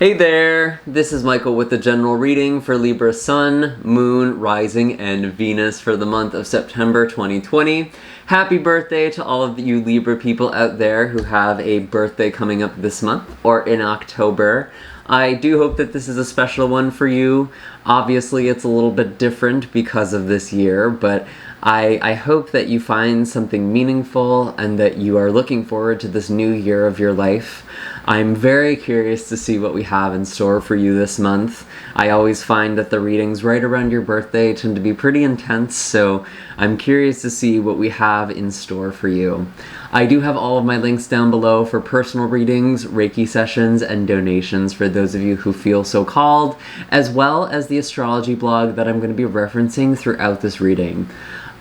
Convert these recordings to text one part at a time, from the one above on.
Hey there, this is Michael with the general reading for Libra Sun, Moon, Rising, and Venus for the month of September 2020. Happy birthday to all of you Libra people out there who have a birthday coming up this month or in October. I do hope that this is a special one for you. Obviously, it's a little bit different because of this year, but I hope that you find something meaningful and that you are looking forward to this new year of your life. I'm very curious to see what we have in store for you this month. I always find that the readings right around your birthday tend to be pretty intense, so I'm curious to see what we have in store for you. I do have all of my links down below for personal readings, Reiki sessions, and donations for those of you who feel so called, as well as the astrology blog that I'm going to be referencing throughout this reading.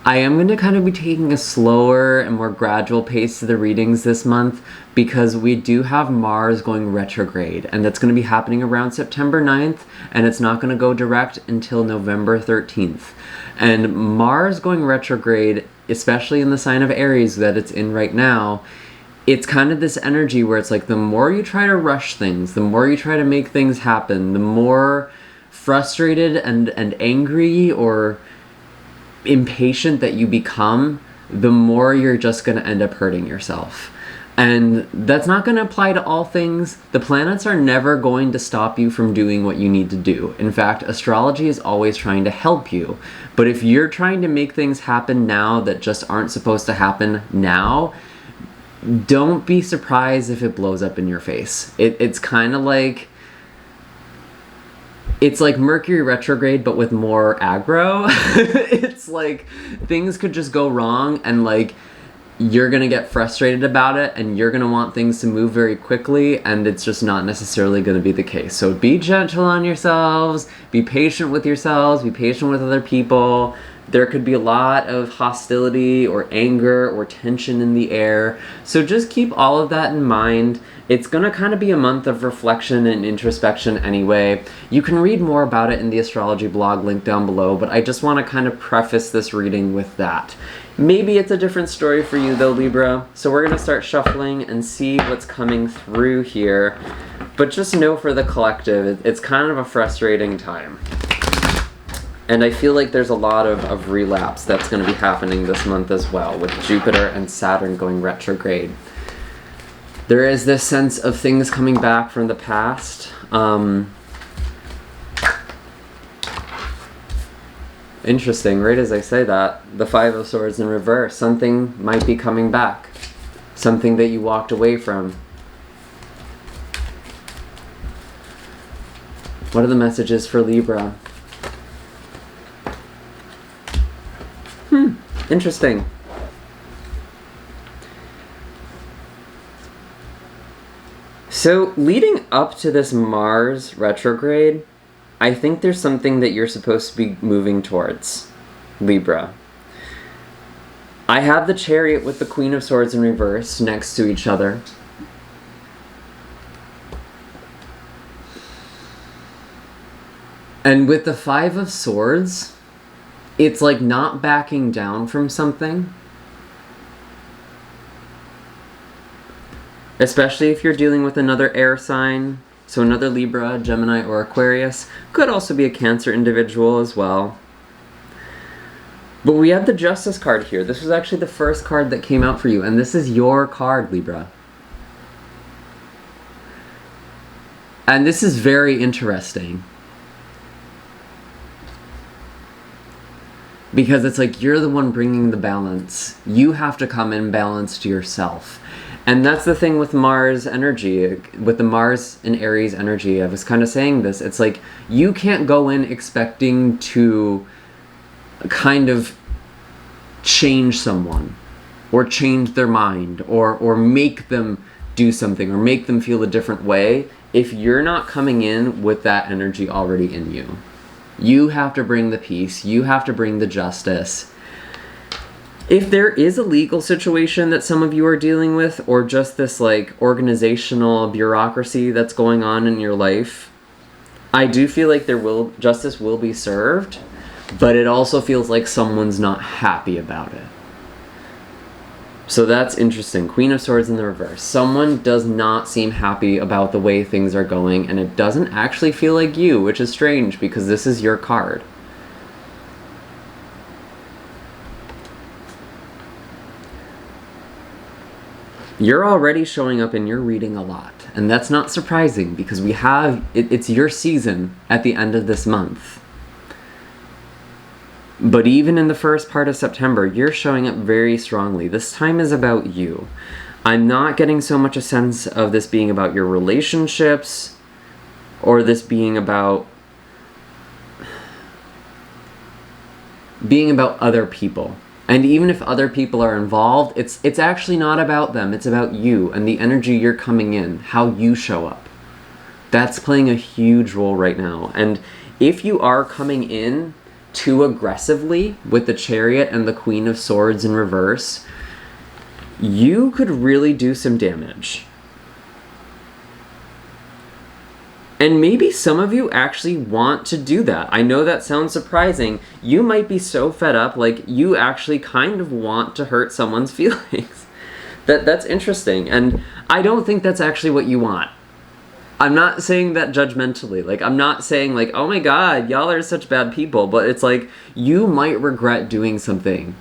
I am going to kind of be taking a slower and more gradual pace to the readings this month because we do have Mars going retrograde, and that's going to be happening around September 9th, and it's not going to go direct until November 13th. And Mars going retrograde, especially in the sign of Aries that it's in right now, it's kind of this energy where it's like the more you try to rush things, the more you try to make things happen, the more frustrated and angry or impatient that you become, the more you're just going to end up hurting yourself. And that's not going to apply to all things. The planets are never going to stop you from doing what you need to do. In fact, astrology is always trying to help you. But if you're trying to make things happen now that just aren't supposed to happen now, don't be surprised if it blows up in your face. It's kind of like, it's like Mercury retrograde, but with more aggro. It's like things could just go wrong and like you're going to get frustrated about it and you're going to want things to move very quickly, and it's just not necessarily going to be the case. So be gentle on yourselves, be patient with yourselves, be patient with other people. There could be a lot of hostility or anger or tension in the air. So just keep all of that in mind. It's going to kind of be a month of reflection and introspection anyway. You can read more about it in the astrology blog link down below, but I just want to kind of preface this reading with that. Maybe it's a different story for you though, Libra. So we're going to start shuffling and see what's coming through here. But just know for the collective, it's kind of a frustrating time. And I feel like there's a lot of relapse that's going to be happening this month as well, with Jupiter and Saturn going retrograde. There is this sense of things coming back from the past. Interesting, right as I say that, the Five of Swords in reverse. Something might be coming back. Something that you walked away from. What are the messages for Libra? Interesting. So leading up to this Mars retrograde, I think there's something that you're supposed to be moving towards, Libra. I have the Chariot with the Queen of Swords in reverse next to each other. And with the Five of Swords, it's like not backing down from something. Especially if you're dealing with another air sign. So another Libra, Gemini, or Aquarius. Could also be a Cancer individual as well. But we have the Justice card here. This was actually the first card that came out for you. And this is your card, Libra. And this is very interesting. Because it's like you're the one bringing the balance. You have to come in balanced to yourself. And that's the thing with Mars energy, with the Mars and Aries energy. I was kind of saying this. It's like you can't go in expecting to kind of change someone or change their mind or make them do something or make them feel a different way if you're not coming in with that energy already in you. You have to bring the peace. You have to bring the justice. If there is a legal situation that some of you are dealing with, or just this like organizational bureaucracy that's going on in your life, I do feel like justice will be served, but it also feels like someone's not happy about it. So that's interesting. Queen of Swords in the reverse. Someone does not seem happy about the way things are going, and it doesn't actually feel like you, which is strange because this is your card. You're already showing up in your reading a lot, and that's not surprising because we have, it's your season at the end of this month. But even in the first part of September, you're showing up very strongly. This time is about you. I'm not getting so much a sense of this being about your relationships or this being about other people. And even if other people are involved, it's actually not about them. It's about you and the energy you're coming in, how you show up. That's playing a huge role right now. And if you are coming in too aggressively with the Chariot and the Queen of Swords in reverse, you could really do some damage. And maybe some of you actually want to do that. I know that sounds surprising. You might be so fed up, like you actually kind of want to hurt someone's feelings. That's interesting. And I don't think that's actually what you want. I'm not saying that judgmentally. Like, I'm not saying like, oh my God, y'all are such bad people. But it's like, you might regret doing something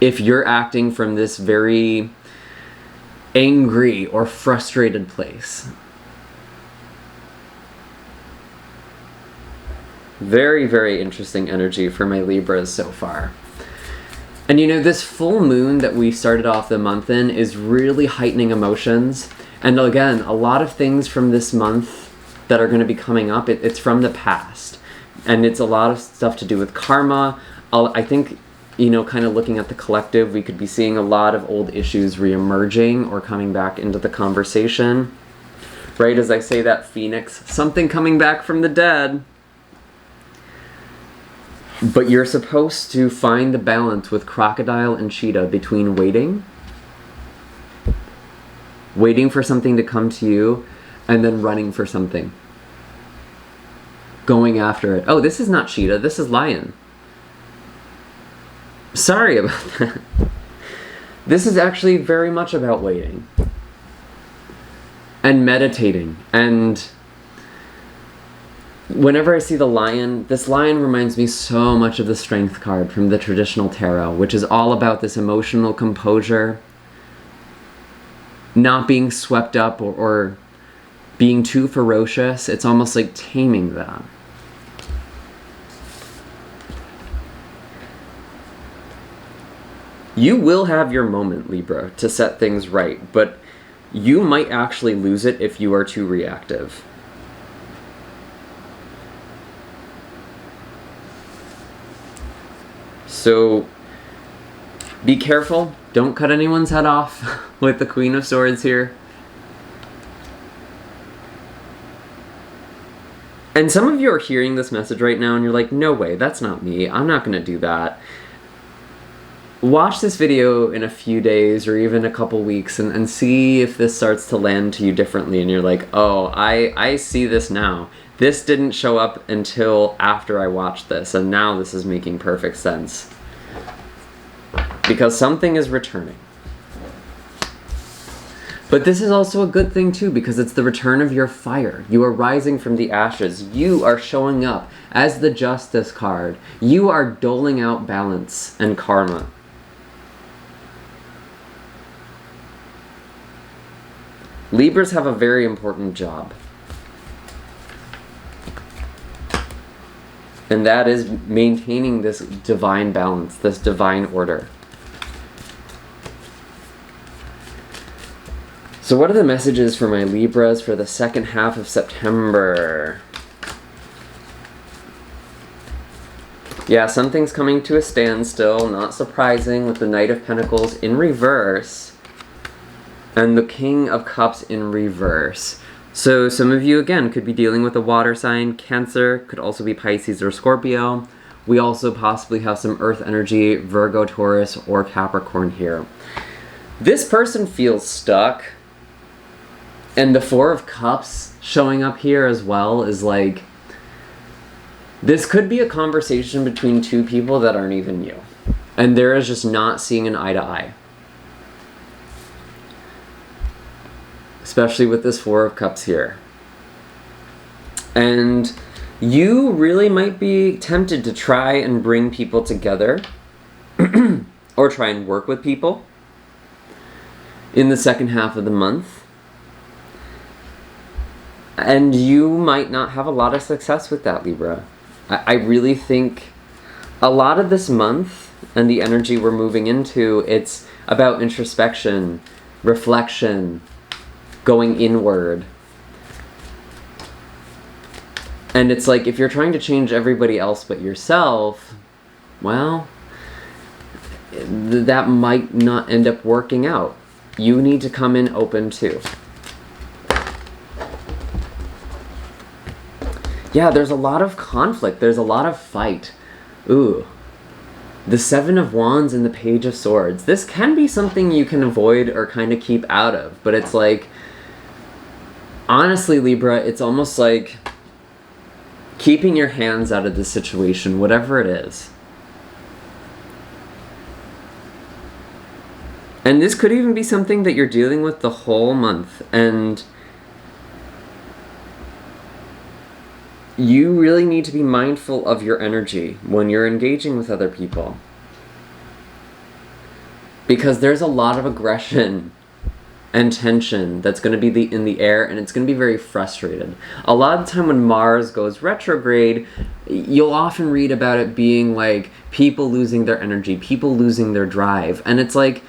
if you're acting from this very angry or frustrated place. Very, very interesting energy for my Libras so far. And you know, this full moon that we started off the month in is really heightening emotions. And again, a lot of things from this month that are going to be coming up, it's from the past. And it's a lot of stuff to do with karma. I think, you know, kind of looking at the collective, we could be seeing a lot of old issues reemerging or coming back into the conversation. Right as I say that, Phoenix, something coming back from the dead. But you're supposed to find the balance with Crocodile and Cheetah between waiting for something to come to you, and then running for something. Going after it. Oh, this is not Cheetah, this is Lion. Sorry about that. This is actually very much about waiting. And meditating. And whenever I see the lion, this lion reminds me so much of the Strength card from the traditional tarot, which is all about this emotional composure, not being swept up or being too ferocious. It's almost like taming that. You will have your moment, Libra, to set things right, but you might actually lose it if you are too reactive. So be careful. Don't cut anyone's head off with the Queen of Swords here. And some of you are hearing this message right now and you're like, no way, that's not me. I'm not going to do that. Watch this video in a few days or even a couple weeks and see if this starts to land to you differently and you're like, oh, I see this now. This didn't show up until after I watched this, and now this is making perfect sense. Because something is returning. But this is also a good thing too, because it's the return of your fire. You are rising from the ashes. You are showing up as the Justice card. You are doling out balance and karma. Libras have a very important job. And that is maintaining this divine balance, this divine order. So what are the messages for my Libras for the second half of September? Yeah, something's coming to a standstill, not surprising, with the Knight of Pentacles in reverse and the King of Cups in reverse. So some of you, again, could be dealing with a water sign. Cancer could also be Pisces or Scorpio. We also possibly have some earth energy, Virgo, Taurus, or Capricorn here. This person feels stuck. And the Four of Cups showing up here as well is like, this could be a conversation between two people that aren't even you. And there is just not seeing an eye to eye. especially with this Four of Cups here. And you really might be tempted to try and bring people together or try and work with people in the second half of the month. And you might not have a lot of success with that, Libra. I really think a lot of this month and the energy we're moving into, it's about introspection, reflection, going inward. And it's like, if you're trying to change everybody else but yourself, well, that might not end up working out. You need to come in open too. Yeah, there's a lot of conflict. There's a lot of fight. Ooh. The Seven of Wands and the Page of Swords. This can be something you can avoid or kind of keep out of. But it's like, honestly, Libra, it's almost like keeping your hands out of the situation, whatever it is. And this could even be something that you're dealing with the whole month. And you really need to be mindful of your energy when you're engaging with other people. Because there's a lot of aggression and tension that's going to be in the air, and it's going to be very frustrated. A lot of the time when Mars goes retrograde, you'll often read about it being like people losing their energy, people losing their drive. And it's like,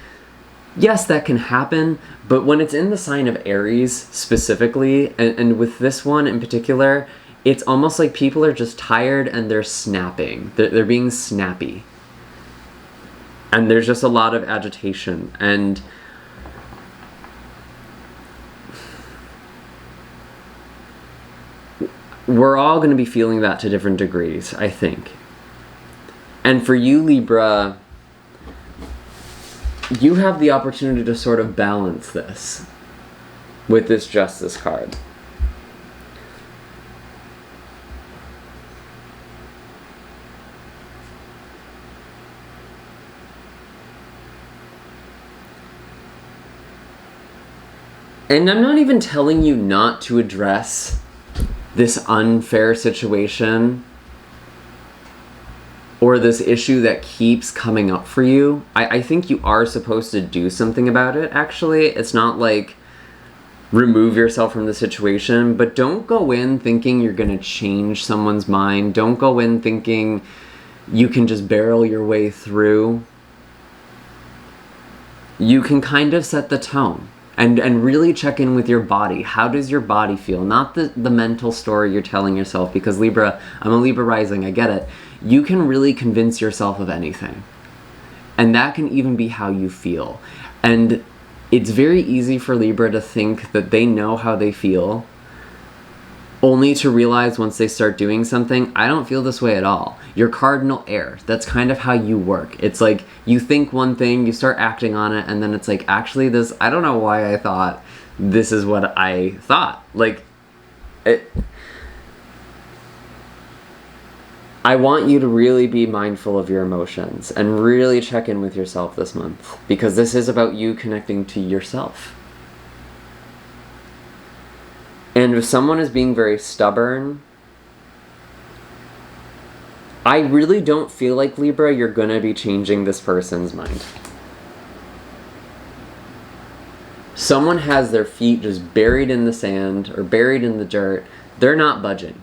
yes, that can happen, but when it's in the sign of Aries specifically, and with this one in particular, it's almost like people are just tired and they're snapping. They're being snappy. And there's just a lot of agitation. And we're all going to be feeling that to different degrees, I think. And for you, Libra, you have the opportunity to sort of balance this with this Justice card. And I'm not even telling you not to address this unfair situation or this issue that keeps coming up for you. I think you are supposed to do something about it, actually. It's not like remove yourself from the situation, but don't go in thinking you're going to change someone's mind. Don't go in thinking you can just barrel your way through. You can kind of set the tone. And really check in with your body. How does your body feel? Not the mental story you're telling yourself, because Libra, I'm a Libra rising, I get it. You can really convince yourself of anything. And that can even be how you feel. And it's very easy for Libra to think that they know how they feel, only to realize once they start doing something, I don't feel this way at all. You're cardinal air. That's kind of how you work. It's like you think one thing, you start acting on it, and then it's like, actually this, I don't know why I thought this is what I thought. Like, I want you to really be mindful of your emotions and really check in with yourself this month, because this is about you connecting to yourself. And if someone is being very stubborn, I really don't feel like, Libra, you're going to be changing this person's mind. Someone has their feet just buried in the sand or buried in the dirt. They're not budging.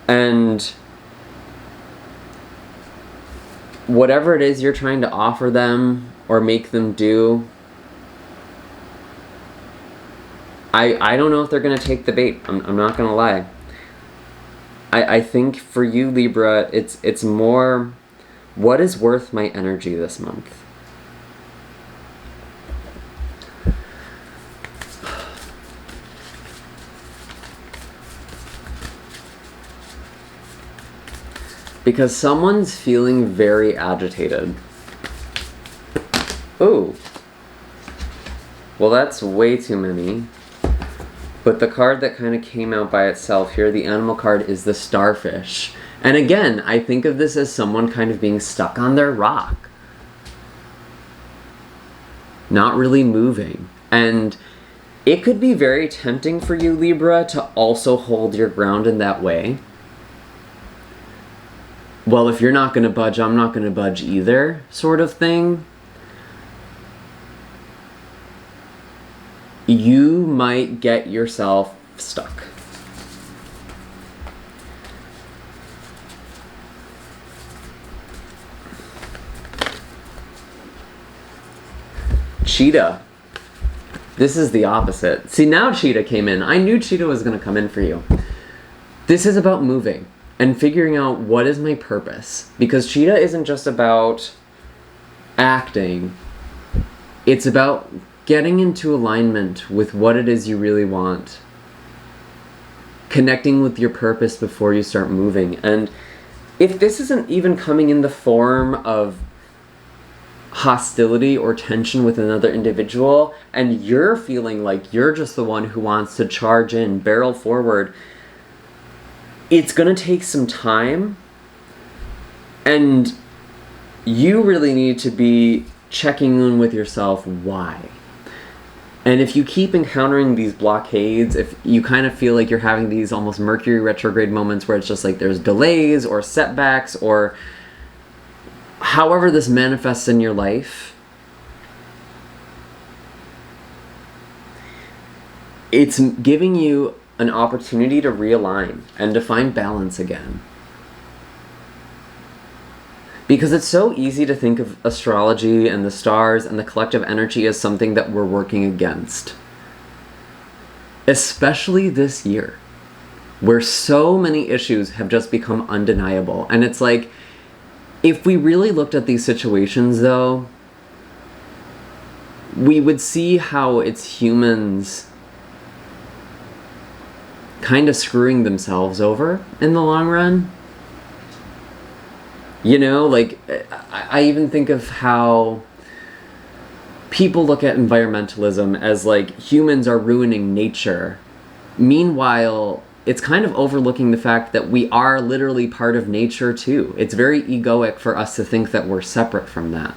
And whatever it is you're trying to offer them or make them do, I don't know if they're going to take the bait. I'm not going to lie. I think for you, Libra, it's more, what is worth my energy this month? Because someone's feeling very agitated. Oh. Well, that's way too many. But the card that kind of came out by itself here, the animal card, is the Starfish. And again, I think of this as someone kind of being stuck on their rock. Not really moving. And It could be very tempting for you, Libra, to also hold your ground in that way. Well, if you're not going to budge, I'm not going to budge either, sort of thing. You might get yourself stuck. Cheetah. This is the opposite. See, now Cheetah came in. I knew Cheetah was going to come in for you. This is about moving and figuring out what is my purpose. Because Cheetah isn't just about acting. It's about getting into alignment with what it is you really want. Connecting with your purpose before you start moving. And if this isn't even coming in the form of hostility or tension with another individual, and you're feeling like you're just the one who wants to charge in, barrel forward, it's going to take some time, and you really need to be checking in with yourself why. And if you keep encountering these blockades, if you kind of feel like you're having these almost Mercury retrograde moments where it's just like there's delays or setbacks or however this manifests in your life, it's giving you an opportunity to realign and to find balance again. Because it's so easy to think of astrology and the stars and the collective energy as something that we're working against. Especially this year, where so many issues have just become undeniable. And it's like, if we really looked at these situations, though, we would see how it's humans kind of screwing themselves over in the long run. You know, like, I even think of how people look at environmentalism as like humans are ruining nature. Meanwhile, it's kind of overlooking the fact that we are literally part of nature too. It's very egoic for us to think that we're separate from that.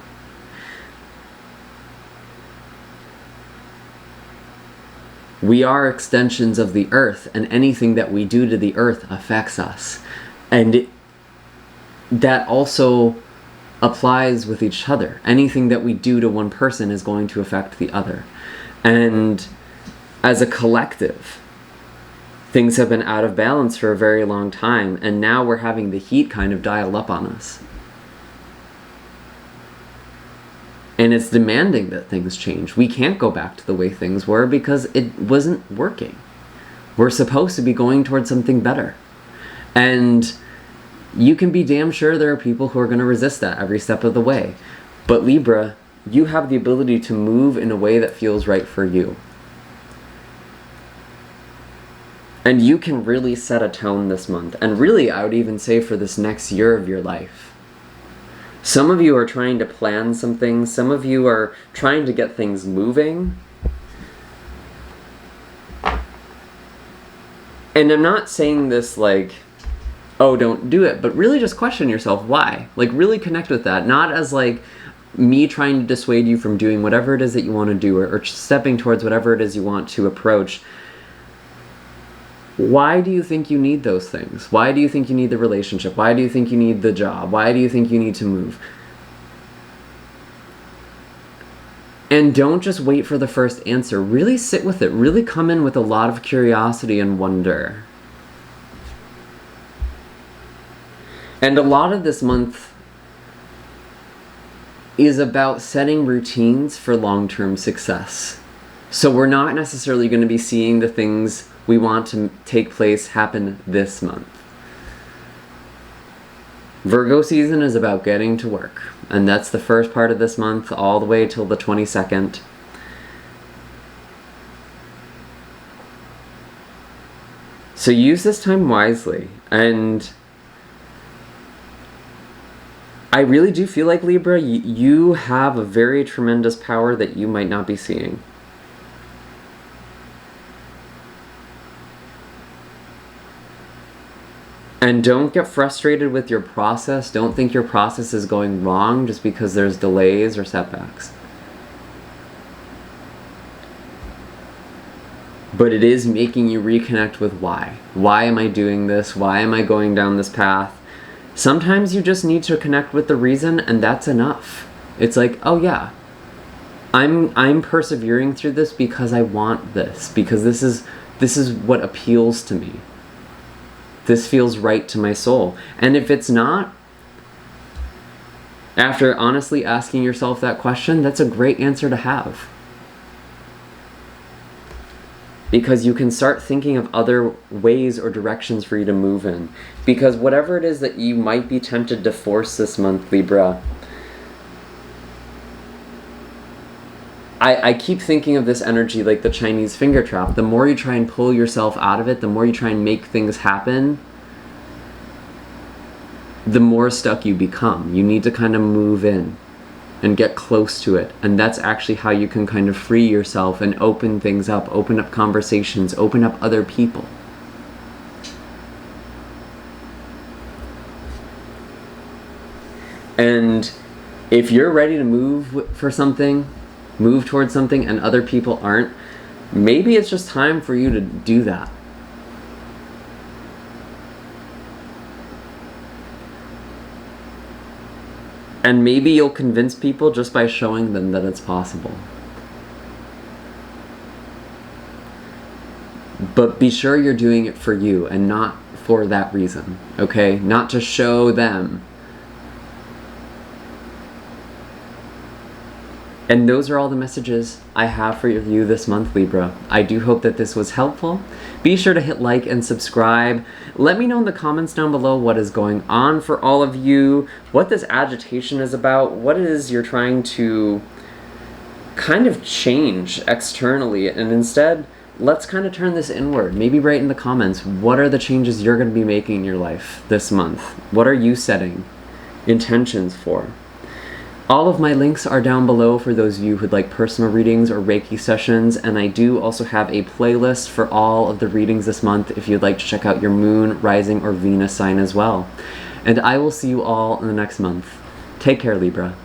We are extensions of the earth, and anything that we do to the earth affects us. And that also applies with each other. Anything that we do to one person is going to affect the other. And as a collective, things have been out of balance for a very long time, and now we're having the heat kind of dial up on us. And it's demanding that things change. We can't go back to the way things were because it wasn't working. We're supposed to be going towards something better. And you can be damn sure there are people who are going to resist that every step of the way. But Libra, you have the ability to move in a way that feels right for you. And you can really set a tone this month. And really, I would even say for this next year of your life. Some of you are trying to plan some things. Some of you are trying to get things moving. And I'm not saying this like, oh, don't do it. But really just question yourself, why? Like, really connect with that. Not as like me trying to dissuade you from doing whatever it is that you want to do, or stepping towards whatever it is you want to approach. Why do you think you need those things? Why do you think you need the relationship? Why do you think you need the job? Why do you think you need to move? And don't just wait for the first answer. Really sit with it. Really come in with a lot of curiosity and wonder. And a lot of this month is about setting routines for long-term success. So we're not necessarily going to be seeing the things we want to take place happen this month. Virgo season is about getting to work. And that's the first part of this month all the way till the 22nd. So use this time wisely. And I really do feel like, Libra, you have a very tremendous power that you might not be seeing. And don't get frustrated with your process. Don't think your process is going wrong just because there's delays or setbacks. But it is making you reconnect with why. Why am I doing this? Why am I going down this path? Sometimes you just need to connect with the reason, and that's enough. It's like, oh yeah, I'm persevering through this because I want this, because this is what appeals to me. This feels right to my soul. And if it's not, after honestly asking yourself that question, that's a great answer to have. Because you can start thinking of other ways or directions for you to move in. Because whatever it is that you might be tempted to force this month, Libra, I keep thinking of this energy like the Chinese finger trap. The more you try and pull yourself out of it, the more you try and make things happen, the more stuck you become. You need to kind of move in and get close to it. And that's actually how you can kind of free yourself and open things up, open up conversations, open up other people. And if you're ready to move for something, move towards something, and other people aren't, maybe it's just time for you to do that. And maybe you'll convince people just by showing them that it's possible. But be sure you're doing it for you and not for that reason, okay? Not to show them. And those are all the messages I have for you this month, Libra. I do hope that this was helpful. Be sure to hit like and subscribe. Let me know in the comments down below what is going on for all of you, what this agitation is about, what it is you're trying to kind of change externally, and instead, let's kind of turn this inward. Maybe write in the comments, what are the changes you're going to be making in your life this month? What are you setting intentions for? All of my links are down below for those of you who'd like personal readings or Reiki sessions, and I do also have a playlist for all of the readings this month if you'd like to check out your moon, rising, or Venus sign as well. And I will see you all in the next month. Take care, Libra.